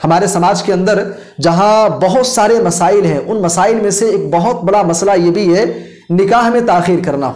हमारे समाज के अंदर जहां बहुत सारे मसाइल हैं, उन मसाइल में से एक बहुत बड़ा मसला ये भी है निकाह में ताख़ीर करना।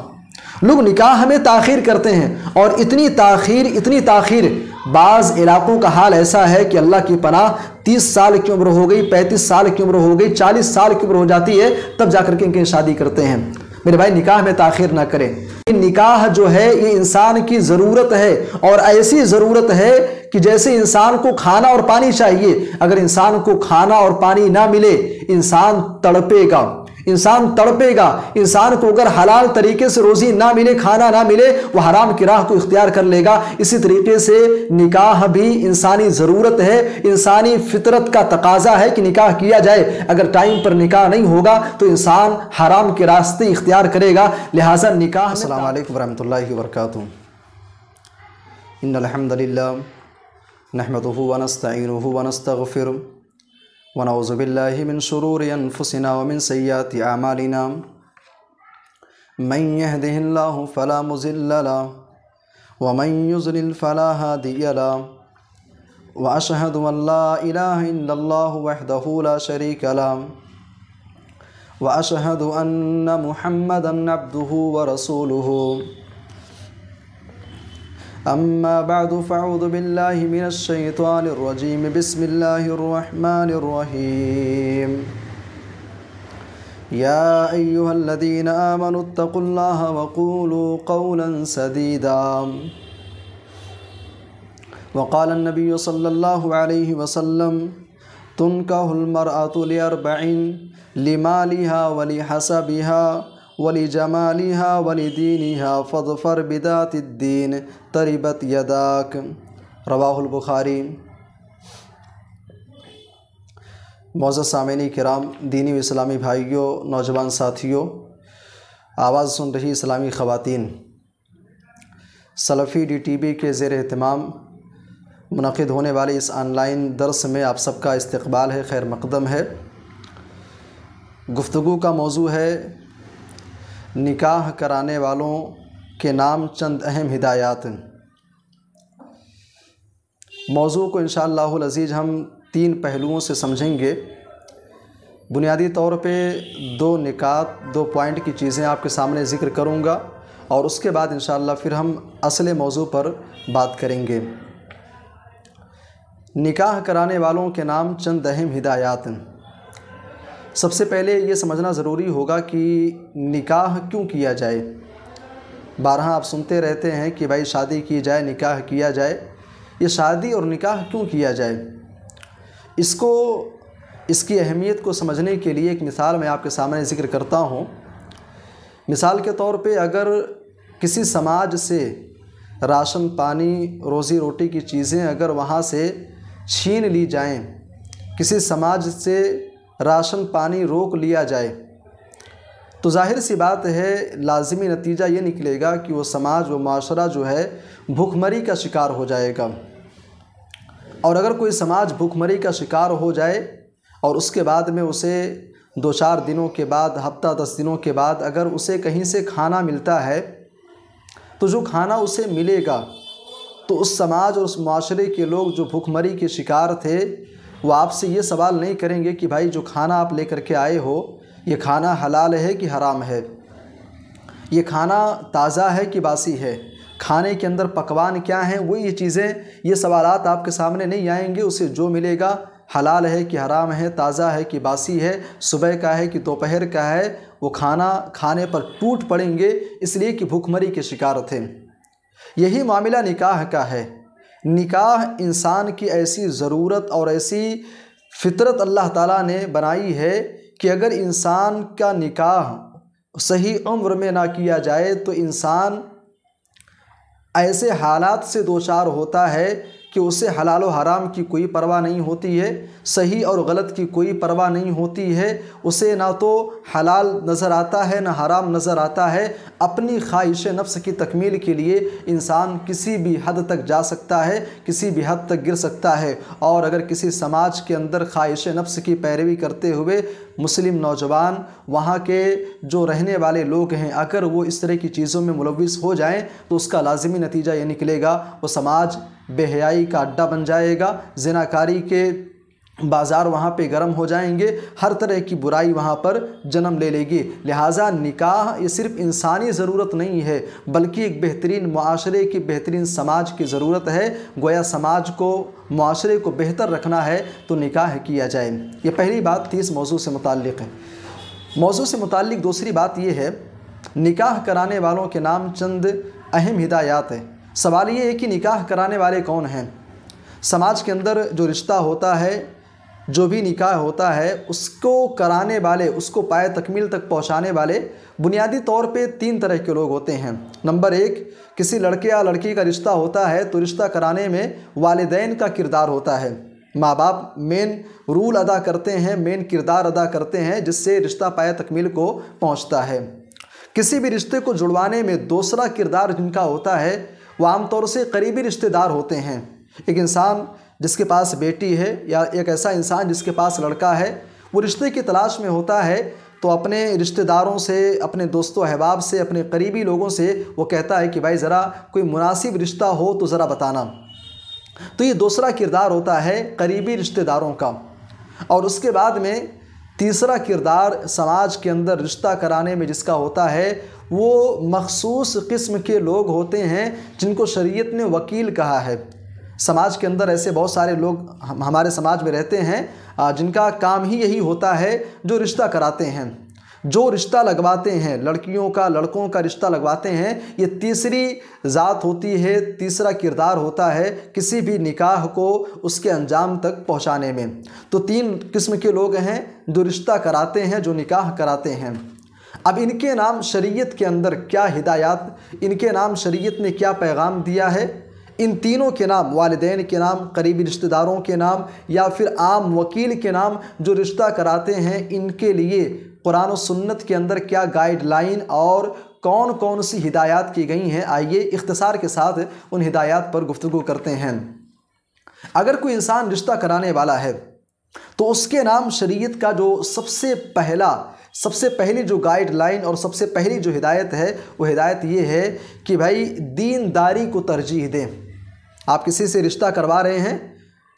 लोग निकाह में ताख़ीर करते हैं और इतनी ताख़ीर, बाज़ इलाक़ों का हाल ऐसा है कि अल्लाह की पनाह 30 साल की उम्र हो गई, 35 साल की उम्र हो गई, 40 साल की उम्र हो जाती है, तब जाकर के इनकी शादी करते हैं। मेरे भाई, निकाह में ताख़ीर ना करें। निकाह जो है ये इंसान की ज़रूरत है, और ऐसी ज़रूरत है कि जैसे इंसान को खाना और पानी चाहिए, अगर इंसान को खाना और पानी ना मिले इंसान तड़पेगा। इंसान को अगर हलाल तरीके से रोज़ी ना मिले, खाना ना मिले, वह हराम की राह को इख्तियार कर लेगा। इसी तरीके से निकाह भी इंसानी ज़रूरत है, इंसानी फितरत का तकाजा है कि निकाह किया जाए। अगर टाइम पर निकाह नहीं होगा तो इंसान हराम के रास्ते इख्तियार करेगा। लिहाजा निकाह। अस्सलामु अलैकुम वरहमतुल्लाहि वबरकातुहू। इन्नल हम्दुलिल्लाह नहमदुहु व नस्तईनुहु व नस्तगफिरुहु व नऊज़ु बिल्लाहि मिन शुरूरि अनफुसिना व मिन सय्यिआति अमालिना। मन यहदिहिल्लाहु फला मुज़िल्ल लहु व मन युज़लिल फला हादिय लहु व अशहदु अन ला इलाहा इल्लल्लाहु वहदहु ला शरीका लहु व अशहदु अन्न मुहम्मदन अब्दुहु व रसूलुहु। अम्मा बअदु फ़अऊज़ु बिल्लाहि मिनश शैतानिर रजीम। बिस्मिल्लाहिर रहमानिर रहीम। या अय्युहल्लज़ीना आमनुत्तक़ुल्लाहा व क़ूलू क़ौलन सदीदा। व क़ाला अन्नबिय्यु सल्लल्लाहु अलैहि वसल्लम तुनकाहुल मरअतु लिअरबइन लिमालिहा व लिहसबिहा वली जमालिहा वली दीनिहा फ़ज़फ़र बिदातिद्दीन तरिबत यदाक। रवाहुल बुखारी। मौज़ूद सामीनी किराम, दीनी व इस्लामी भाइयों, नौजवान साथियों, आवाज़ सुन रही इस्लामी ख़वातीन, सलफ़ी DTV के ज़ेर एहतमाम मुनक़िद होने वाले इस ऑनलाइन दर्स में आप सबका इस्तक़बाल है, खैर मक़दम है। गुफ्तगू का मौजू है निकाह कराने वालों के नाम चंद अहम हिदायत। मौजू को इंशाअल्लाहुल अज़ीज़ हम 3 पहलुओं से समझेंगे। बुनियादी तौर पे 2 निकात, 2 पॉइंट की चीज़ें आपके सामने ज़िक्र करूँगा और उसके बाद इंशाअल्लाह फिर हम असले मौजू पर बात करेंगे। निकाह कराने वालों के नाम चंद अहम हिदायत। सबसे पहले ये समझना ज़रूरी होगा कि निकाह क्यों किया जाए। बारहा आप सुनते रहते हैं कि भाई शादी की जाए, निकाह किया जाए। ये शादी और निकाह क्यों किया जाए, इसकी अहमियत को समझने के लिए एक मिसाल मैं आपके सामने ज़िक्र करता हूँ। मिसाल के तौर पे अगर किसी समाज से राशन पानी, रोज़ी रोटी की चीज़ें अगर वहाँ से छीन ली जाएं, किसी समाज से राशन पानी रोक लिया जाए, तो जाहिर सी बात है लाज़िमी नतीजा ये निकलेगा कि वो समाज, वो माशरा जो है भूखमरी का शिकार हो जाएगा। और अगर कोई समाज भूखमरी का शिकार हो जाए और उसके बाद में उसे 2-4 दिनों के बाद, हफ्ता 10 दिनों के बाद अगर उसे कहीं से खाना मिलता है, तो जो खाना उसे मिलेगा तो उस समाज और उस माशरे के लोग जो भूखमरी के शिकार थे वो आपसे ये सवाल नहीं करेंगे कि भाई जो खाना आप लेकर के आए हो ये खाना हलाल है कि हराम है, ये खाना ताज़ा है कि बासी है, खाने के अंदर पकवान क्या हैं, वो ये चीज़ें, ये सवालात आपके सामने नहीं आएंगे। उसे जो मिलेगा हलाल है कि हराम है, ताज़ा है कि बासी है, सुबह का है कि दोपहर का है, वो खाना खाने पर टूट पड़ेंगे, इसलिए कि भूखमरी के शिकार थे। यही मामला निकाह का है। निकाह इंसान की ऐसी ज़रूरत और ऐसी फ़ितरत अल्लाह ताला ने बनाई है कि अगर इंसान का निकाह सही उम्र में ना किया जाए तो इंसान ऐसे हालात से दो चार होता है कि उसे हलाल व हराम की कोई परवाह नहीं होती है, सही और गलत की कोई परवाह नहीं होती है। उसे ना तो हलाल नज़र आता है ना हराम नज़र आता है। अपनी ख्वाहिश नफ्स की तकमील के लिए इंसान किसी भी हद तक जा सकता है, किसी भी हद तक गिर सकता है। और अगर किसी समाज के अंदर ख्वाहिश नफ्स की पैरवी करते हुए मुस्लिम नौजवान, वहाँ के जो रहने वाले लोग हैं, अगर वो इस तरह की चीज़ों में मुलव्विस हो जाएं तो उसका लाजिमी नतीजा ये निकलेगा वो समाज बेहयाई का अड्डा बन जाएगा, ज़िनाकारी के बाज़ार वहाँ पे गर्म हो जाएंगे, हर तरह की बुराई वहाँ पर जन्म ले लेगी। लिहाजा निकाह ये सिर्फ इंसानी ज़रूरत नहीं है, बल्कि एक बेहतरीन मुआशरे की, बेहतरीन समाज की ज़रूरत है। गोया समाज को, मुआशरे को बेहतर रखना है तो निकाह किया जाए। ये पहली बात थी इस मौजू से मुताल्लिक़ है। मौजू से मुताल्लिक़ दूसरी बात ये है, निकाह कराने वालों के नाम चंद अहम हिदायत है। सवाल ये है कि निकाह कराने वाले कौन हैं। समाज के अंदर जो रिश्ता होता है, जो भी निकाह होता है, उसको कराने वाले, उसको पाए तकमील तक पहुंचाने वाले बुनियादी तौर पे 3 तरह के लोग होते हैं। नंबर 1, किसी लड़के या लड़की का रिश्ता होता है तो रिश्ता कराने में वालिदैन का किरदार होता है। माँ बाप मेन रूल अदा करते हैं, मेन किरदार अदा करते हैं, जिससे रिश्ता पाए तकमील को पहुँचता है। किसी भी रिश्ते को जुड़वाने में दूसरा किरदार जिनका होता है वो आमतौर से करीबी रिश्तेदार होते हैं। एक इंसान जिसके पास बेटी है या एक ऐसा इंसान जिसके पास लड़का है, वो रिश्ते की तलाश में होता है तो अपने रिश्तेदारों से, अपने दोस्तों अहबाब से, अपने करीबी लोगों से वो कहता है कि भाई ज़रा कोई मुनासिब रिश्ता हो तो ज़रा बताना। तो ये दूसरा किरदार होता है करीबी रिश्तेदारों का। और उसके बाद में तीसरा किरदार समाज के अंदर रिश्ता कराने में जिसका होता है वो मखसूस किस्म के लोग होते हैं जिनको शरीयत ने वकील कहा है। समाज के अंदर ऐसे बहुत सारे लोग हमारे समाज में रहते हैं जिनका काम ही यही होता है, जो रिश्ता कराते हैं, जो रिश्ता लगवाते हैं, लड़कियों का, लड़कों का रिश्ता लगवाते हैं। ये तीसरी ज़ात होती है, तीसरा किरदार होता है किसी भी निकाह को उसके अंजाम तक पहुंचाने में। तो 3 किस्म के लोग हैं जो रिश्ता कराते हैं, जो निकाह कराते हैं। अब इनके नाम शरीयत के अंदर क्या हिदायत, इनके नाम शरीयत ने क्या पैगाम दिया है, इन तीनों के नाम, वालिदैन के नाम, करीबी रिश्तेदारों के नाम या फिर आम वकील के नाम जो रिश्ता कराते हैं, इनके लिए कुरान और सुन्नत के अंदर क्या गाइडलाइन और कौन कौन सी हिदायत की गई हैं, आइए इख्तिसार के साथ उन हिदायत पर गुफ्तगू करते हैं। अगर कोई इंसान रिश्ता कराने वाला है तो उसके नाम शरीयत का जो सबसे पहली जो गाइडलाइन और सबसे पहली जो हिदायत है वो हिदायत ये है कि भाई दीनदारी को तरजीह दें। आप किसी से रिश्ता करवा रहे हैं,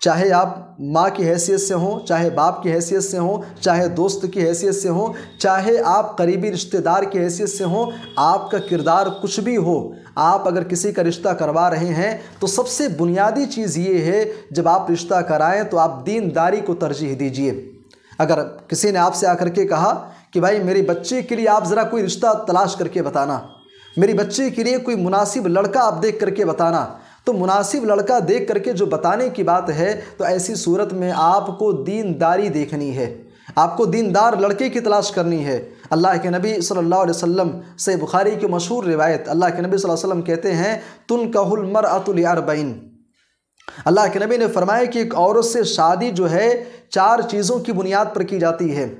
चाहे आप माँ की हैसियत से हों, चाहे बाप की हैसियत से हों, चाहे दोस्त की हैसियत से हों, चाहे आप करीबी रिश्तेदार की हैसियत से हों, आपका किरदार कुछ भी हो, आप अगर किसी का रिश्ता करवा रहे हैं तो सबसे बुनियादी चीज़ ये है, जब आप रिश्ता कराएं तो आप दीनदारी को तरजीह दीजिए। अगर किसी ने आपसे आकर के कहा कि भाई मेरे बच्चे के लिए आप ज़रा कोई रिश्ता तलाश करके बताना, मेरी बच्चे के लिए कोई मुनासिब लड़का आप देख करके बताना, तो मुनासिब लड़का देख करके जो बताने की बात है, तो ऐसी सूरत में आपको दीनदारी देखनी है, आपको दीनदार लड़के की तलाश करनी है। अल्लाह के नबी सल्लल्लाहु अलैहि वसल्लम से बुखारी की मशहूर रिवायत, अल्लाह के नबी सल्लल्लाहु अलैहि वसल्लम कहते हैं तुनकहुल मरअतु लिअरबईन। अल्लाह के नबी ने फरमाया कि एक औरत से शादी जो है 4 चीज़ों की बुनियाद पर की जाती है।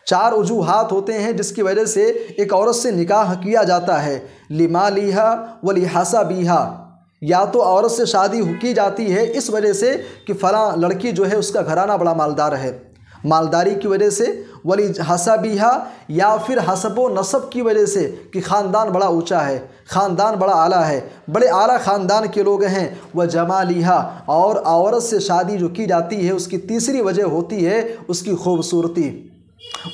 4 वजूहात होते हैं जिसकी वजह से एक औरत से निकाह किया जाता है। लिमालिहा व लिहसबिहा, या तो औरत से शादी की जाती है इस वजह से कि फ़लाँ लड़की जो है उसका घराना बड़ा मालदार है, मालदारी की वजह से, वली हसबिहा, या फिर हसबो नसब की वजह से कि ख़ानदान बड़ा ऊंचा है, ख़ानदान बड़ा आला है, बड़े आला ख़ानदान के लोग हैं। वह जमालिहा, और औरत से शादी जो की जाती है उसकी तीसरी वजह होती है उसकी खूबसूरती,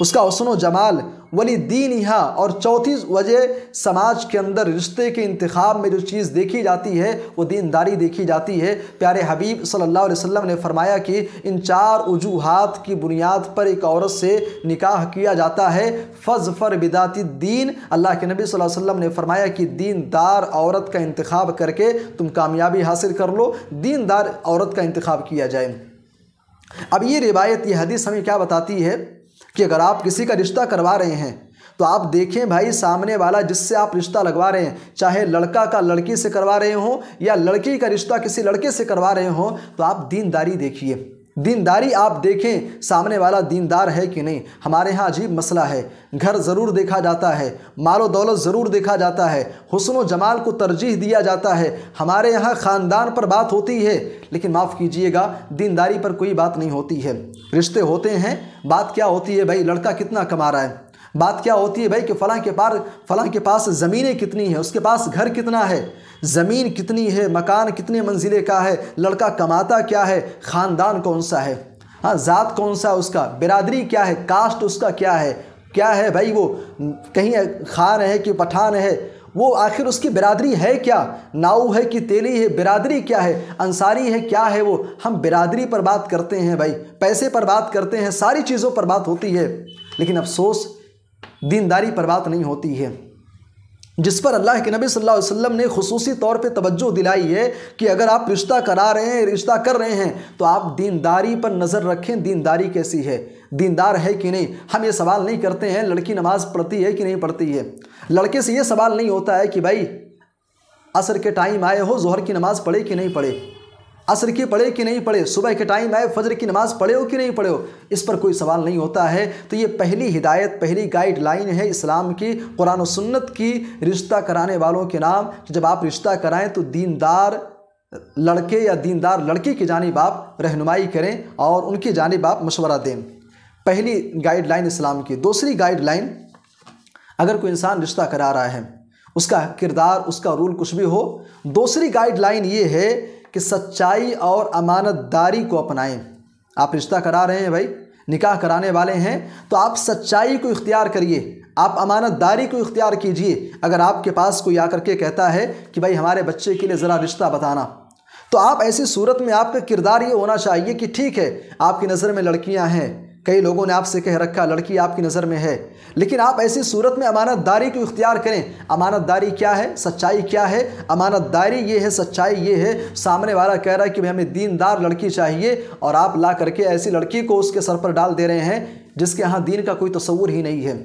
उसका हुस्न व जमाल। वली दीनिहा, और चौथी वजह समाज के अंदर रिश्ते के इंतखाब में जो चीज़ देखी जाती है वो दीनदारी देखी जाती है। प्यारे हबीब सल्लल्लाहु अलैहि वसल्लम ने फरमाया कि इन 4 वजूहात की बुनियाद पर एक औरत से निकाह किया जाता है। फ़ज़फ़र बिदाती दीन, अल्लाह के नबी सल्लल्लाहु अलैहि वसल्लम ने फरमाया कि दीनदार औरत का इंतखाब करके तुम कामयाबी हासिल कर लो, दीनदार औरत का इंतखाब किया जाए। अब ये रिवायत, ये हदीस हमें क्या बताती है कि अगर आप किसी का रिश्ता करवा रहे हैं तो आप देखें भाई सामने वाला जिससे आप रिश्ता लगवा रहे हैं, चाहे लड़का का लड़की से करवा रहे हो या लड़की का रिश्ता किसी लड़के से करवा रहे हो, तो आप दीनदारी देखिए, दीनदारी आप देखें सामने वाला दीनदार है कि नहीं। हमारे यहाँ अजीब मसला है, घर ज़रूर देखा जाता है, मालो दौलत ज़रूर देखा जाता है, हुस्न व जमाल को तरजीह दिया जाता है, हमारे यहाँ ख़ानदान पर बात होती है, लेकिन माफ़ कीजिएगा दीनदारी पर कोई बात नहीं होती है। रिश्ते होते हैं, बात क्या होती है भाई लड़का कितना कमा रहा है, बात क्या होती है भाई कि फ़लाँ के पास ज़मीनें कितनी हैं, उसके पास घर कितना है, ज़मीन कितनी है, मकान कितने मंजिले का है, लड़का कमाता क्या है, ख़ानदान कौन सा है। हाँ, ज़ात कौन सा है उसका, बिरादरी क्या है, कास्ट उसका क्या है भाई, वो कहीं खान है कि पठान है, वो आखिर उसकी बिरादरी है क्या, नाऊ है कि तेली है, बिरादरी क्या है, अंसारी है, क्या है वो। हम बिरादरी पर बात करते हैं भाई, पैसे पर बात करते हैं, सारी चीज़ों पर बात होती है, लेकिन अफसोस दीनदारी पर बात नहीं होती है, जिस पर अल्लाह के नबी सल्लल्लाहु अलैहि वसल्लम ने खुसूसी तौर पे तवज्जो दिलाई है कि अगर आप रिश्ता करा रहे हैं, रिश्ता कर रहे हैं, तो आप दीनदारी पर नज़र रखें, दीनदारी कैसी है, दीनदार है कि नहीं। हम ये सवाल नहीं करते हैं लड़की नमाज पढ़ती है कि नहीं पढ़ती है, लड़के से ये सवाल नहीं होता है कि भाई असर के टाइम आए हो, ज़ोहर की नमाज़ पढ़े कि नहीं पढ़े, असर की पढ़े कि नहीं पढ़े, सुबह के टाइम आए फजर की नमाज़ पढ़े हो कि नहीं पढ़े हो, इस पर कोई सवाल नहीं होता है। तो ये पहली हिदायत, पहली गाइडलाइन है इस्लाम की, कुरान और सुन्नत की, रिश्ता कराने वालों के नाम। जब आप रिश्ता कराएं तो दीनदार लड़के या दीनदार लड़की की जानिब आप रहनुमाई करें और उनकी जानिब आप मशवरा दें। पहली गाइडलाइन इस्लाम की। दूसरी गाइडलाइन, अगर कोई इंसान रिश्ता करा रहा है, उसका किरदार, उसका रूल कुछ भी हो, दूसरी गाइडलाइन ये है कि सच्चाई और अमानतदारी को अपनाएं। आप रिश्ता करा रहे हैं भाई, निकाह कराने वाले हैं, तो आप सच्चाई को इख्तियार करिए, आप अमानतदारी को इख्तियार कीजिए। अगर आपके पास कोई आकर के कहता है कि भाई हमारे बच्चे के लिए ज़रा रिश्ता बताना, तो आप ऐसी सूरत में आपका किरदार ये होना चाहिए कि ठीक है, आपकी नज़र में लड़कियां हैं, कई लोगों ने आपसे कह रखा लड़की आपकी नज़र में है, लेकिन आप ऐसी सूरत में अमानतदारी को इख्तियार करें। अमानतदारी क्या है, सच्चाई क्या है, अमानतदारी ये है, सच्चाई ये है। सामने वाला कह रहा है कि भाई हमें दीनदार लड़की चाहिए, और आप ला करके ऐसी लड़की को उसके सर पर डाल दे रहे हैं जिसके यहाँ दीन का कोई तस्वुर ही नहीं है।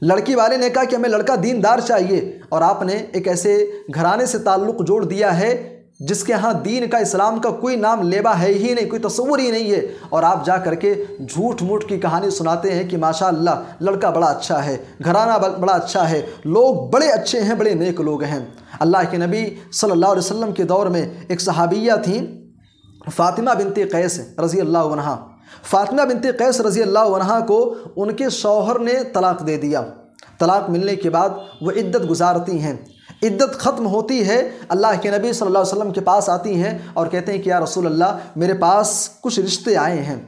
लड़की वाले ने कहा कि हमें लड़का दीनदार चाहिए, और आपने एक ऐसे घराने से ताल्लुक़ जोड़ दिया है जिसके यहाँ दीन का, इस्लाम का कोई नाम लेबा है ही नहीं, कोई तस्वुर ही नहीं है, और आप जा करके झूठ मूठ की कहानी सुनाते हैं कि माशाअल्लाह लड़का बड़ा अच्छा है, घराना बड़ा अच्छा है, लोग बड़े अच्छे हैं, बड़े नेक लोग हैं। अल्लाह के नबी सल्लल्लाहु अलैहि वसल्लम के दौर में एक सहाबिया थी, फ़ातिमा बिनते कैस रज़ी अल्लाह अन्हा। फ़ातिमा बिनते कैस रज़ी अल्लाह अन्हा को उनके शौहर ने तलाक़ दे दिया। तलाक़ मिलने के बाद वो इद्दत गुजारती हैं, इद्दत ख़त्म होती है, अल्लाह के नबी सल्लल्लाहु अलैहि वसल्लम के पास आती हैं और कहते हैं कि या रसूल अल्लाह, मेरे पास कुछ रिश्ते आए हैं,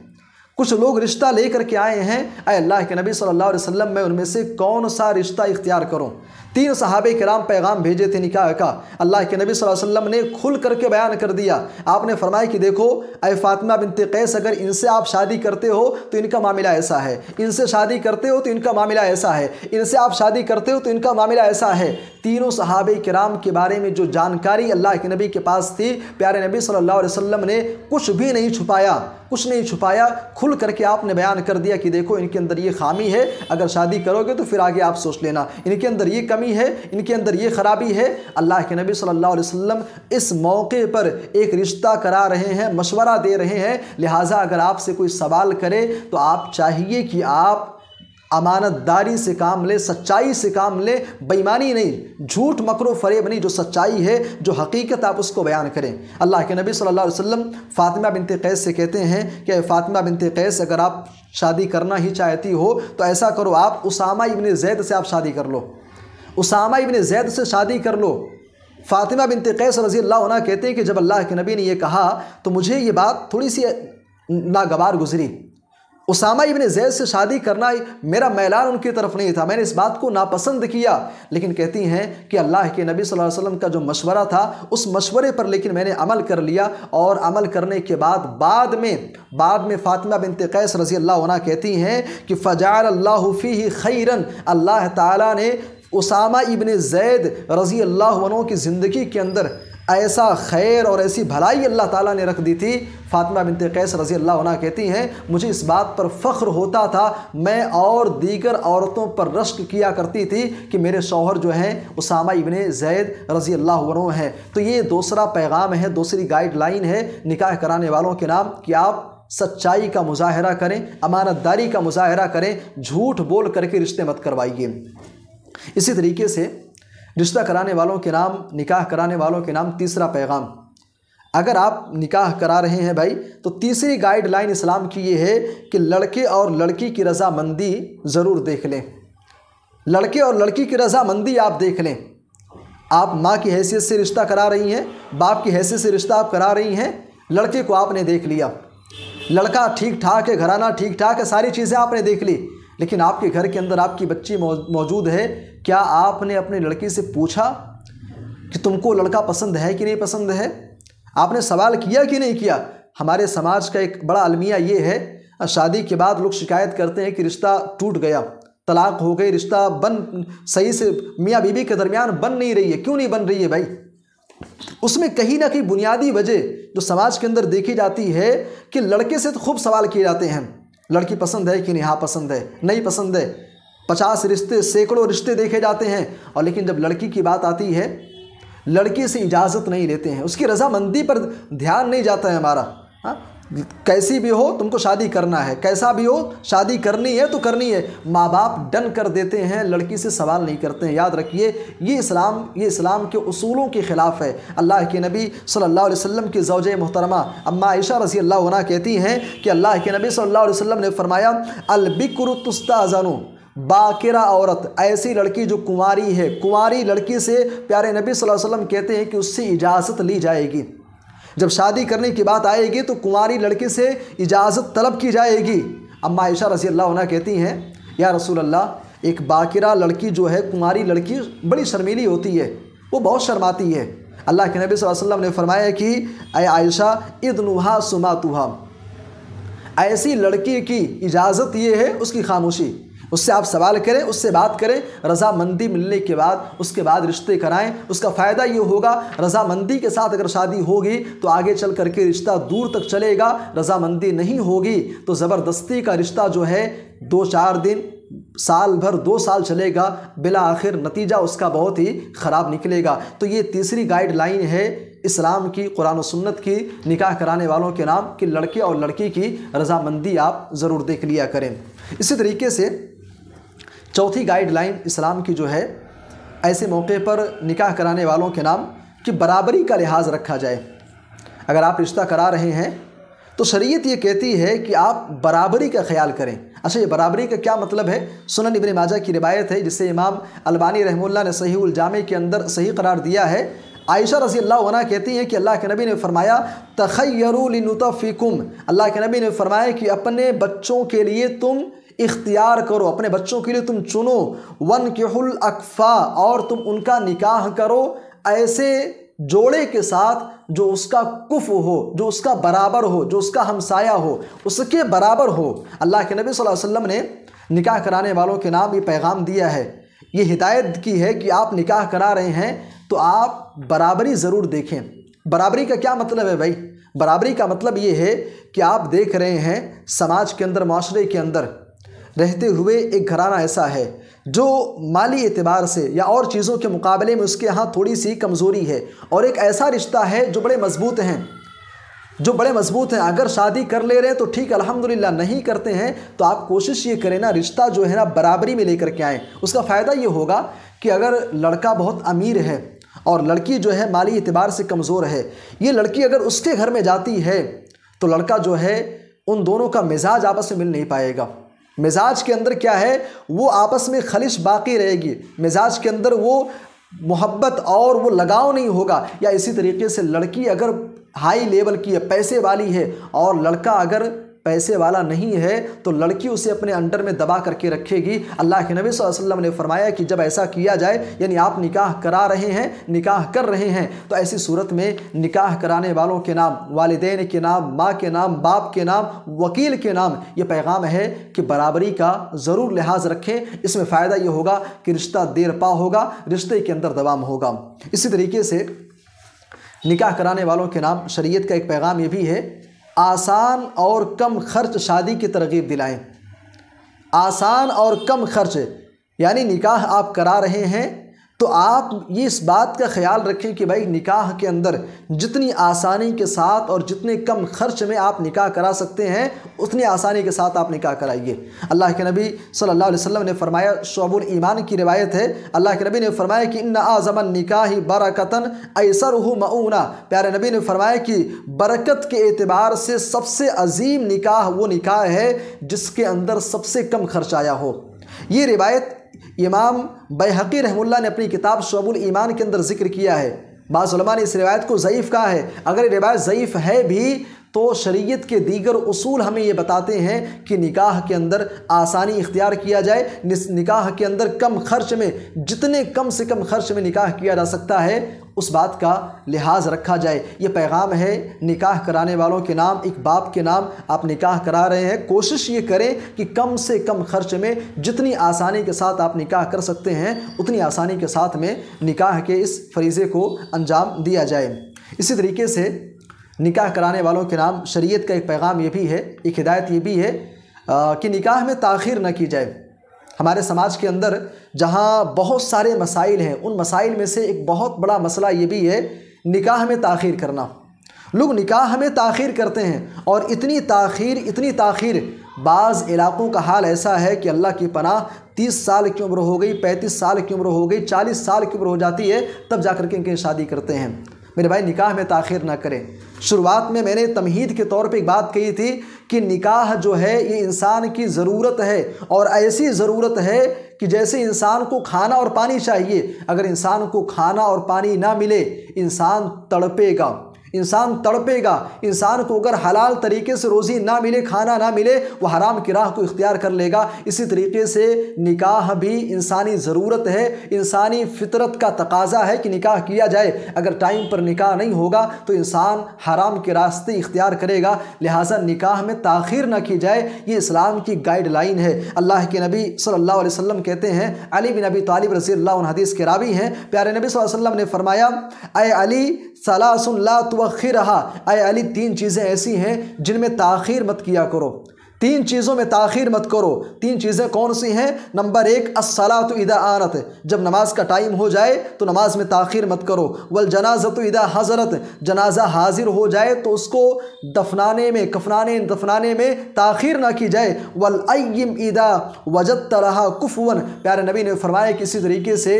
कुछ लोग रिश्ता लेकर के आए हैं, ऐ अल्लाह के नबी सल्लल्लाहु अलैहि वसल्लम मैं उनमें से कौन सा रिश्ता इख्तियार करूं। 3 सहाबे किराम पैगाम भेजे थे निकाह का, अल्लाह के नबी सल्लल्लाहु अलैहि वसल्लम ने खुल करके बयान कर दिया। आपने फरमाया कि देखो ऐ फ़ातिमा बिनते कैस, अगर इनसे आप शादी करते हो तो इनका मामला ऐसा है, इनसे शादी करते हो तो इनका मामला ऐसा है, इनसे आप शादी करते हो तो इनका मामला ऐसा है। तीनों सहाबे किराम के बारे में जो जानकारी अल्लाह के नबी के पास थी, प्यारे नबी सल्लल्लाहु अलैहि वसल्लम ने कुछ भी नहीं छुपाया, कुछ नहीं छुपाया, खुल करके आपने बयान कर दिया कि देखो इनके अंदर ये खामी है, अगर शादी करोगे तो फिर आगे आप सोच लेना, इनके अंदर ये कमी है, इनके अंदर ये खराबी है। अल्लाह के नबी सल्लल्लाहु अलैहि वसल्लम इस मौके पर एक रिश्ता करा रहे हैं, मशवरा दे रहे हैं, लिहाजा अगर आपसे कोई सवाल करे तो आप चाहिए कि आप अमानतदारी से काम ले, सच्चाई से काम ले, बेईमानी नहीं, झूठ मकरो फरेब नहीं, जो सच्चाई है, जो हकीकत आप उसको बयान करें। अल्लाह के नबी सल्लल्लाहु अलैहि वसल्लम फ़ातिमा बिनते कैस से कहते हैं कि फ़ातिमा बिनते कैस, अगर आप शादी करना ही चाहती हो तो ऐसा करो, आप उसामा इब्न ज़ैद से आप शादी कर लो, उसामा इब्न ज़ैद से शादी कर लो। फ़ातिमा बिनते कैस रज़ी अल्लाह अन्हा कहते हैं कि जब अल्लाह के नबी ने यह कहा तो मुझे ये बात थोड़ी सी नागवार गुजरी। उसामा इब्न ज़ैद से शादी करना मेरा मैलान उनकी तरफ नहीं था, मैंने इस बात को नापसंद किया, लेकिन कहती हैं कि अल्लाह के नबी सल्लल्लाहु अलैहि वसल्लम का जो मशवरा था उस मशवरे पर लेकिन मैंने अमल कर लिया, और अमल करने के बाद में फ़ातिमा बिनते कैस रज़ी अल्लाह अन्हा कहती हैं कि फ़जअल अल्लाहु फ़ीही खैरन, अल्लाह ताला ने उसामा इब्न ज़ैद रज़ी अल्लाह अन्हु की ज़िंदगी के अंदर ऐसा खैर और ऐसी भलाई अल्लाह ताला ने रख दी थी। फ़ातिमा बिनते कैस रज़ी अल्लाह अन्हा कहती हैं मुझे इस बात पर फ़ख्र होता था, मैं और दीगर औरतों पर रश्क किया करती थी कि मेरे शौहर जो हैं उसामा इब्न ज़ैद रज़ी अल्लाह अन्हु हैं। तो ये दूसरा पैगाम है, दूसरी गाइडलाइन है निकाह कराने वालों के नाम कि आप सच्चाई का मुजाहरा करें, अमानतदारी का मुजाहरा करें, झूठ बोल करके रिश्ते मत करवाइए। इसी तरीके से रिश्ता कराने वालों के नाम, निकाह कराने वालों के नाम, तीसरा पैगाम, अगर आप निकाह करा रहे हैं भाई तो तीसरी गाइडलाइन इस्लाम की ये है कि लड़के और लड़की की रज़ामंदी ज़रूर देख लें। लड़के और लड़की की रज़ामंदी आप देख लें। आप माँ की हैसियत से रिश्ता करा रही हैं, बाप की हैसियत से रिश्ता आप करा रही हैं, लड़के को आपने देख लिया, लड़का ठीक ठाक है, घराना ठीक ठाक है, सारी चीज़ें आपने देख ली, लेकिन आपके घर के अंदर आपकी बच्ची मौजूद है। क्या आपने अपनी लड़की से पूछा कि तुमको लड़का पसंद है कि नहीं पसंद है? आपने सवाल किया कि नहीं किया? हमारे समाज का एक बड़ा अलमिया ये है, शादी के बाद लोग शिकायत करते हैं कि रिश्ता टूट गया, तलाक हो गई, रिश्ता सही से मियाँ बीवी के दरमियान बन नहीं रही है। क्यों नहीं बन रही है भाई? उसमें कहीं ना कहीं बुनियादी वजह जो समाज के अंदर देखी जाती है कि लड़के से तो खूब सवाल किए जाते हैं, लड़की पसंद है कि नहीं? हाँ पसंद है, नहीं पसंद है, 50 रिश्ते, सैकड़ों रिश्ते देखे जाते हैं, और लेकिन जब लड़की की बात आती है लड़की से इजाज़त नहीं लेते हैं, उसकी रजामंदी पर ध्यान नहीं जाता है हमारा। हाँ, कैसी भी हो तुमको शादी करना है, कैसा भी हो शादी करनी है तो करनी है, माँ बाप डन कर देते हैं, लड़की से सवाल नहीं करते हैं। याद रखिए ये इस्लाम के उसूलों के ख़िलाफ़ है। अल्लाह के नबी सल्लल्लाहु अलैहि वसल्लम की ज़ौजे मोहतरमा अम्मा आयशा रज़ी अल्लाह अन्हा कहती हैं कि अल्लाह के नबी सल्लल्लाहु अलैहि वसल्लम ने फरमाया, अल बिक्रु तुस्ताज़नु, बाकिरा औरत ऐसी लड़की जो कुंवारी है, कुंवारी लड़की से प्यारे नबी सल्लल्लाहु अलैहि वसल्लम कहते हैं कि उससे इजाज़त ली जाएगी। जब शादी करने की बात आएगी तो कुंवारी लड़की से इजाज़त तलब की जाएगी। अम्मा आयशा रज़ी अल्लाह अन्हा कहती हैं, या रसूल अल्लाह, एक बाकिरा लड़की जो है, कुंवारी लड़की बड़ी शर्मीली होती है, वो बहुत शर्माती है। अल्लाह के नबी सल्लल्लाहु अलैहि वसल्लम ने फरमाया कि ऐ आयशा इदनुहा सुमातुहा, ऐसी लड़की की इजाज़त ये है उसकी खामोशी, उससे आप सवाल करें, उससे बात करें, रज़ामंदी मिलने के बाद उसके बाद रिश्ते कराएं। उसका फ़ायदा ये होगा, रज़ामंदी के साथ अगर शादी होगी तो आगे चल करके रिश्ता दूर तक चलेगा, रज़ामंदी नहीं होगी तो ज़बरदस्ती का रिश्ता जो है 2-4 दिन, साल भर, 2 साल चलेगा, बिला आखिर नतीजा उसका बहुत ही ख़राब निकलेगा। तो ये तीसरी गाइडलाइन है इस्लाम की, कुरान और सुन्नत की, निकाह कराने वालों के नाम कि लड़के और लड़की की रज़ामंदी आप ज़रूर देख लिया करें। इसी तरीके से चौथी गाइडलाइन इस्लाम की जो है, ऐसे मौके पर निकाह कराने वालों के नाम कि बराबरी का लिहाज रखा जाए। अगर आप रिश्ता करा रहे हैं तो शरीयत ये कहती है कि आप बराबरी का ख्याल करें। अच्छा, ये बराबरी का क्या मतलब है? सुनन इब्न माजा की रिवायत है जिसे इमाम अलबानी रहमुल्लाह ने सही उल जामे के अंदर सही करार दिया है। आयशा रज़ी अल्लाह अन्हा कहती हैं कि अल्लाह के नबी ने फरमाया, तखय्यरू लिनुतफ़िकुम, अल्लाह के नबी ने फरमाया कि अपने बच्चों के लिए तुम इख्तियार करो, अपने बच्चों के लिए तुम चुनो, वनकिहुल अकफ़ा, और तुम उनका निकाह करो ऐसे जोड़े के साथ जो उसका कुफ हो, जो उसका बराबर हो, जो उसका हमसाया हो, उसके बराबर हो। अल्लाह के नबी सल्लल्लाहु अलैहि वसल्लम ने निकाह कराने वालों के नाम ये पैगाम दिया है, ये हिदायत की है कि आप निकाह करा रहे हैं तो आप बराबरी ज़रूर देखें। बराबरी का क्या मतलब है भाई? बराबरी का मतलब ये है कि आप देख रहे हैं समाज के अंदर, माशरे के अंदर रहते हुए एक घराना ऐसा है जो माली एतबार से या और चीज़ों के मुकाबले में उसके यहाँ थोड़ी सी कमज़ोरी है, और एक ऐसा रिश्ता है जो बड़े मजबूत हैं, जो बड़े मजबूत हैं। अगर शादी कर ले रहे हैं तो ठीक अल्हम्दुलिल्लाह, नहीं करते हैं तो आप कोशिश ये करें ना, रिश्ता जो है ना बराबरी में लेकर के आएँ। उसका फ़ायदा ये होगा कि अगर लड़का बहुत अमीर है और लड़की जो है माली एतबार से कमज़ोर है, ये लड़की अगर उसके घर में जाती है तो लड़का जो है, उन दोनों का मिजाज आपस में मिल नहीं पाएगा। मिजाज के अंदर क्या है, वो आपस में खलिश बाकी रहेगी, मिजाज के अंदर वो मोहब्बत और वो लगाव नहीं होगा। या इसी तरीके से लड़की अगर हाई लेवल की है, पैसे वाली है, और लड़का अगर पैसे वाला नहीं है तो लड़की उसे अपने अंडर में दबा करके रखेगी। अल्लाह के नबी सल्लल्लाहु अलैहि वसल्लम ने फरमाया कि जब ऐसा किया जाए, यानी आप निकाह करा रहे हैं, निकाह कर रहे हैं, तो ऐसी सूरत में निकाह कराने वालों के नाम, वालिदैन के नाम, माँ के नाम, बाप के नाम, वकील के नाम, ये पैगाम है कि बराबरी का ज़रूर लिहाज रखें। इसमें फ़ायदा ये होगा कि रिश्ता देर पा होगा, रिश्ते के अंदर दवाम होगा। इसी तरीके से निकाह कराने वालों के नाम शरीयत का एक पैगाम ये भी है, आसान और कम खर्च शादी की तरगीब दिलाएं। आसान और कम खर्च, यानी निकाह आप करा रहे हैं तो आप ये इस बात का ख्याल रखें कि भाई निकाह के अंदर जितनी आसानी के साथ और जितने कम खर्च में आप निकाह करा सकते हैं, उतनी आसानी के साथ आप निकाह कराइए। अल्लाह के नबी सल्लल्लाहु अलैहि वसल्लम ने फरमाया, शुअबुल ईमान की रिवायत है, अल्लाह के नबी ने फरमाया कि इन्ना आज़मन निकाही बरकतन ऐसरहु मऊना, प्यारे नबी ने फरमाया कि बरकत के एतबार से सबसे अजीम निकाह वो निकाह है जिसके अंदर सबसे कम खर्च आया हो। ये रिवायत इमाम बैहक़ी रहमुल्लाह ने अपनी किताब शुअबुल ईमान के अंदर जिक्र किया है। बाज़ उलमा ने इस रिवायत को ज़ईफ़ कहा है। अगर ये रिवायत ज़ईफ़ है भी तो शरीयत के दीगर उसूल हमें ये बताते हैं कि निकाह के अंदर आसानी इख्तियार किया जाए, निकाह के अंदर कम खर्च में, जितने कम से कम खर्च में निकाह किया जा सकता है उस बात का लिहाज रखा जाए। ये पैगाम है निकाह कराने वालों के नाम, एक बाप के नाम आप निकाह करा रहे हैं, कोशिश ये करें कि कम से कम खर्च में जितनी आसानी के साथ आप निकाह कर सकते हैं उतनी आसानी के साथ में निकाह के इस फरीज़े को अंजाम दिया जाए। इसी तरीके से निकाह कराने वालों के नाम शरीयत का एक पैगाम ये भी है, एक हिदायत ये भी है कि निकाह में ताख़ीर न की जाए। हमारे समाज के अंदर जहाँ बहुत सारे मसाइल हैं, उन मसाइल में से एक बहुत बड़ा मसला ये भी है निकाह में ताख़ीर करना। लोग निकाह में ताख़ीर करते हैं और इतनी ताख़ीर बाज़ इलाक़ों का हाल ऐसा है कि अल्लाह की पनाह 30 साल की उम्र हो गई, 35 साल की उम्र हो गई, 40 साल की उम्र हो जाती है तब जा कर के इनकी शादी करते हैं। मेरे भाई निकाह में ताख़ीर ना करें। शुरुआत में मैंने तमहीद के तौर पे एक बात कही थी कि निकाह जो है ये इंसान की ज़रूरत है और ऐसी ज़रूरत है कि जैसे इंसान को खाना और पानी चाहिए, अगर इंसान को खाना और पानी ना मिले इंसान तड़पेगा, इंसान को अगर हलाल तरीके से रोज़ी ना मिले, खाना ना मिले, वह हराम की राह को इख्तियार कर लेगा। इसी तरीके से निकाह भी इंसानी ज़रूरत है, इंसानी फितरत का तकाज़ा है कि निकाह किया जाए। अगर टाइम पर निकाह नहीं होगा तो इंसान हराम के रास्ते इख्तियार करेगा। लिहाजा निकाह में ताख़ीर ना की जाए, ये इस्लाम की गाइडलाइन है। अल्लाह के नबी सल्लल्लाहु अलैहि वसल्लम कहते हैं, अली बिन अबी तालिब रज़ियल्लाहु अन्हु हदीस के रावी हैं, प्यारे नबी सल्लल्लाहु अलैहि वसल्लम ने फरमाया, ऐ अली सलासुन ला तुअख्खिरहा, ऐ अली 3 चीज़ें ऐसी हैं जिनमें ताख़ीर मत किया करो, 3 चीज़ों में ताख़ीर मत करो। 3 चीज़ें कौन सी हैं? नंबर 1 अस्सलातु इदा आनत, जब नमाज का टाइम हो जाए तो नमाज में ताख़ीर मत करो। वल जनाज़तु इदा हज़रत, जनाजा हाजिर हो जाए तो उसको दफनाने में ताख़ीर ना की जाए। वल अय्यिम इदा वजदत लहा कुफ़वन, प्यारे नबी ने फरमाया किसी तरीके से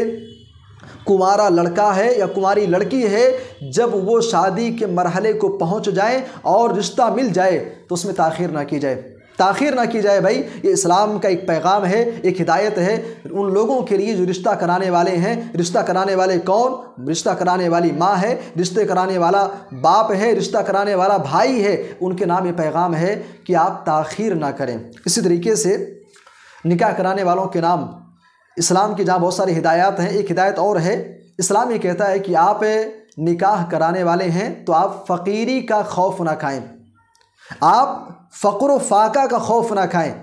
कुंवारा लड़का है या कुंवारी लड़की है, जब वो शादी के मरहले को पहुंच जाए और रिश्ता मिल जाए तो उसमें ताख़ीर ना की जाए, ताख़ीर ना की जाए। भाई ये इस्लाम का एक पैगाम है, एक हिदायत है उन लोगों के लिए जो रिश्ता कराने वाले हैं। रिश्ता कराने वाले कौन? रिश्ता कराने वाली माँ है, रिश्ते कराने वाला बाप है, रिश्ता कराने वाला भाई है। उनके नाम ये पैगाम है कि आप ताख़ीर ना करें। इसी तरीके से निकाह कराने वालों के नाम इस्लाम की जहाँ बहुत सारी हिदायत हैं, एक हिदायत और है। इस्लाम ये कहता है कि आप निकाह कराने वाले हैं तो आप फ़कीरी का खौफ ना खाएं, आप फ़क़्र व फ़ाक़ा का खौफ ना खाएं।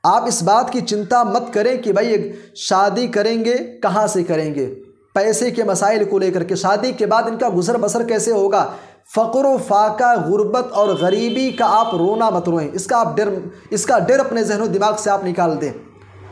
आप इस बात की चिंता मत करें कि भाई एक शादी करेंगे कहाँ से करेंगे, पैसे के मसाइल को लेकर के, शादी के बाद इनका गुज़र बसर कैसे होगा। फ़क़्र व फ़ाक़ा, गुर्बत और गरीबी का आप रोना मत रोएं, इसका डर अपने ज़हन दिमाग से आप निकाल दें।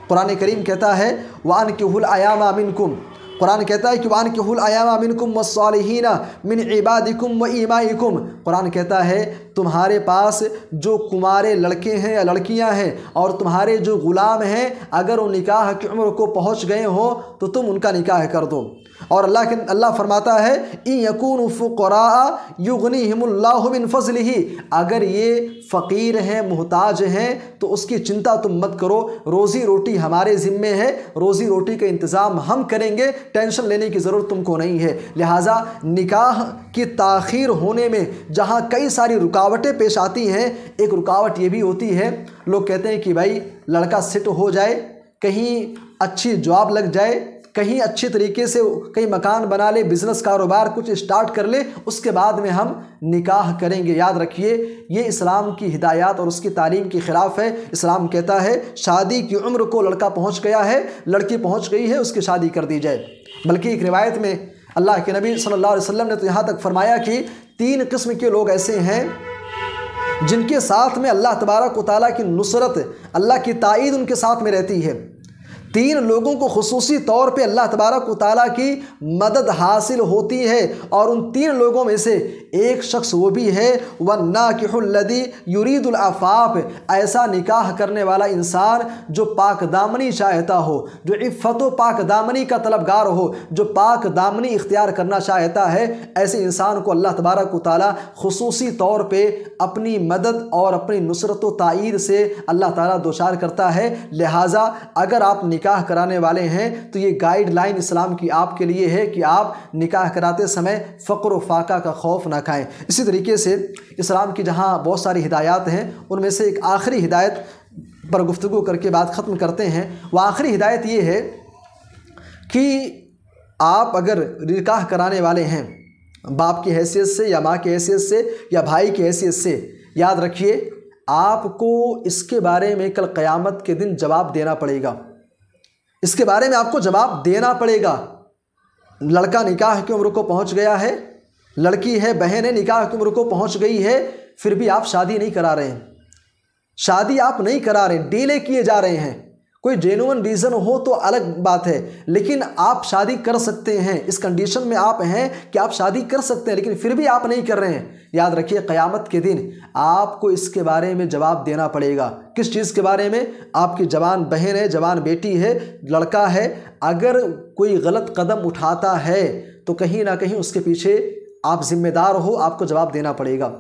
कुरान करीम कहता है वानकिहुल अयामा मिनकुम, कुरान कहता है कि वानकिहुल अयामा मिनकुम वस्सालिहीना मिन इबादिकुम व इमाइकुम। कुरान कहता है तुम्हारे पास जो कुमारे लड़के हैं या लड़कियां हैं और तुम्हारे जो ग़ुलाम हैं, अगर वो निकाह की उम्र को पहुंच गए हो तो तुम उनका निकाह कर दो। और अल्लाह फरमाता है इन यकूनु फुक़रा युग़निहिमुल्लाहु मिन फ़ज़लिही, अगर ये फ़कीर हैं, मुहताज हैं तो उसकी चिंता तुम मत करो, रोज़ी रोटी हमारे ज़िम्मे है, रोज़ी रोटी का इंतज़ाम हम करेंगे, टेंशन लेने की ज़रूरत तुमको नहीं है। लिहाजा निकाह की ताख़ीर होने में जहाँ कई सारी रुकावटें पेश आती हैं, एक रुकावट ये भी होती है, लोग कहते हैं कि भाई लड़का सेट हो जाए, कहीं अच्छी जॉब लग जाए, कहीं अच्छी तरीके से कहीं मकान बना ले, बिज़नेस कारोबार कुछ स्टार्ट कर ले, उसके बाद में हम निकाह करेंगे। याद रखिए ये इस्लाम की हिदायत और उसकी तालीम के ख़िलाफ़ है। इस्लाम कहता है शादी की उम्र को लड़का पहुंच गया है, लड़की पहुंच गई है, उसकी शादी कर दी जाए। बल्कि एक रिवायत में अल्लाह के नबी सल्लल्लाहु अलैहि वसल्लम ने तो यहाँ तक फरमाया कि 3 किस्म के लोग ऐसे हैं जिनके साथ में अल्लाह तबारक व तआला की नुसरत, अल्लाह की ताईद उनके साथ में रहती है। 3 लोगों को खुसूसी तौर पे अल्लाह तबारक व तआला की मदद हासिल होती है और उन 3 लोगों में से एक शख्स वो भी है वन्नाकिहुल्लज़ी युरीदुल अफ़ाफ़, ऐसा निकाह करने वाला इंसान जो पाक दामनी चाहता हो, जो इफ़्फ़त व पाक दामनी का तलबगार हो, जो पाक दामनी इख्तियार करना चाहता है, ऐसे इंसान को अल्लाह तबारक व तआला खुसूसी तौर पे अपनी मदद और अपनी नुसरत व ताईद से अल्लाह ताला दोचार करता है। लिहाजा अगर आप निकाह कराने वाले हैं तो ये गाइडलाइन इस्लाम की आपके लिए है कि आप निकाह कराते समय फ़क्र व फाका का खौफ ना खाएं। इसी तरीके से इस्लाम की जहाँ बहुत सारी हिदायत हैं उनमें से एक आखिरी हिदायत पर गुफ्तगू करके बात ख़त्म करते हैं। वह आखिरी हिदायत ये है कि आप अगर निकाह कराने वाले हैं बाप की हैसियत से या माँ की हैसियत से या भाई की हैसियत से, याद रखिए आपको इसके बारे में कल क़यामत के दिन जवाब देना पड़ेगा। इसके बारे में आपको जवाब देना पड़ेगा। लड़का निकाह की उम्र को पहुंच गया है, लड़की है, बहन है, निकाह की उम्र को पहुंच गई है, फिर भी आप शादी नहीं करा रहे हैं, शादी आप नहीं करा रहे, डिले किए जा रहे हैं। कोई जेन्युइन रीज़न हो तो अलग बात है, लेकिन आप शादी कर सकते हैं। इस कंडीशन में आप हैं कि आप शादी कर सकते हैं, लेकिन फिर भी आप नहीं कर रहे हैं। याद रखिए क़यामत के दिन आपको इसके बारे में जवाब देना पड़ेगा। किस चीज़ के बारे में? आपकी जवान बहन है, जवान बेटी है, लड़का है, अगर कोई गलत कदम उठाता है तो कहीं ना कहीं उसके पीछे आप ज़िम्मेदार हो, आपको जवाब देना पड़ेगा।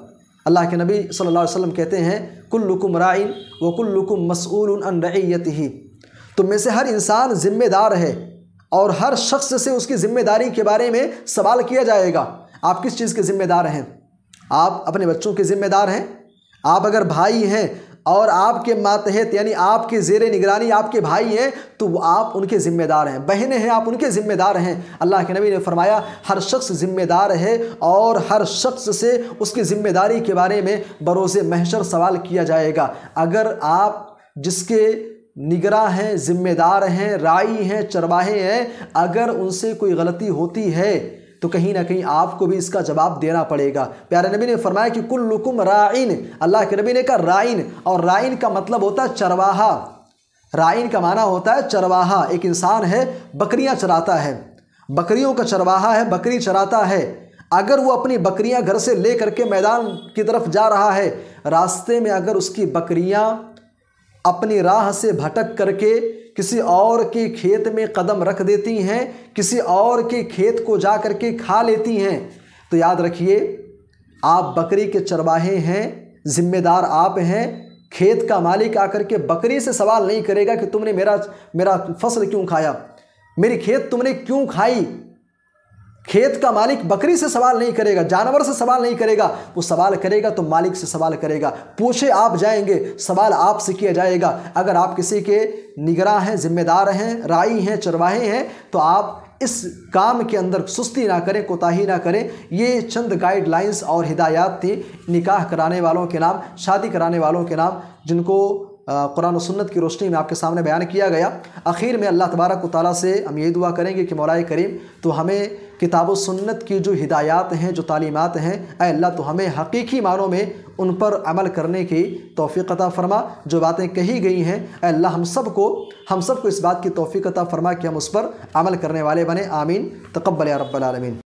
अल्लाह के नबी सल्लल्लाहु अलैहि वसल्लम कहते हैं कुल्लुकुम राइन व कुल्लुकुम मसऊलुन अन रइयतिही, तुम में से हर इंसान जिम्मेदार है और हर शख्स से उसकी ज़िम्मेदारी के बारे में सवाल किया जाएगा। आप किस चीज़ के ज़िम्मेदार हैं? आप अपने बच्चों के ज़िम्मेदार हैं। आप अगर भाई हैं और आपके मातहत यानी आपके ज़ेरे निगरानी आपके भाई हैं तो आप उनके ज़िम्मेदार हैं। बहनें हैं, आप उनके ज़िम्मेदार हैं। अल्लाह के नबी ने फरमाया हर शख्स ज़िम्मेदार है और हर शख्स से उसकी ज़िम्मेदारी के बारे में बरोज़े महशर सवाल किया जाएगा। अगर आप जिसके निगरां हैं, ज़िम्मेदार हैं, राई हैं, चरवाहे हैं, अगर उनसे कोई गलती होती है तो कहीं ना कहीं आपको भी इसका जवाब देना पड़ेगा। प्यारे नबी ने फरमाया कि कुल्लुकुम राइन, अल्लाह के नबी ने कहा राइन, और राइन का मतलब होता है चरवाहा। राइन का माना होता है चरवाहा। एक इंसान है, बकरियां चराता है, बकरियों का चरवाहा है, बकरी चराता है। अगर वो अपनी बकरियां घर से ले करके मैदान की तरफ जा रहा है, रास्ते में अगर उसकी बकरियां अपनी राह से भटक करके किसी और के खेत में कदम रख देती हैं, किसी और के खेत को जा करके खा लेती हैं, तो याद रखिए आप बकरी के चरवाहे हैं, जिम्मेदार आप हैं। खेत का मालिक आकर के बकरी से सवाल नहीं करेगा कि तुमने मेरा फसल क्यों खाया, मेरी खेत तुमने क्यों खाई। खेत का मालिक बकरी से सवाल नहीं करेगा, जानवर से सवाल नहीं करेगा, वो सवाल करेगा तो मालिक से सवाल करेगा। पूछे आप जाएंगे, सवाल आपसे किया जाएगा। अगर आप किसी के निगरां हैं, जिम्मेदार हैं, राई हैं, चरवाहे हैं, तो आप इस काम के अंदर सुस्ती ना करें, कोताही ना करें। ये चंद गाइडलाइंस और हिदायत थी निकाह कराने वालों के नाम, शादी कराने वालों के नाम, जिनको कुरान और सुन्नत की रोशनी में आपके सामने बयान किया गया। आखिर में अल्लाह तबारक व तआला से हम ये दुआ करेंगे कि मौलाए करीम तो हमें किताब व सुन्नत की जो हिदायत हैं, जो तालीमात हैं, ऐ अल्लाह तो हमें हकीकी मानों में उन पर अमल करने की तौफ़ीक़ अता फ़रमा। जो बातें कही गई हैं ऐ अल्लाह हम सबको इस बात की तौफ़ीक़ अता फ़रमा कि हम उस पर अमल करने वाले बने। आमीन। तक़ब्बल या रब्बल आलमीन।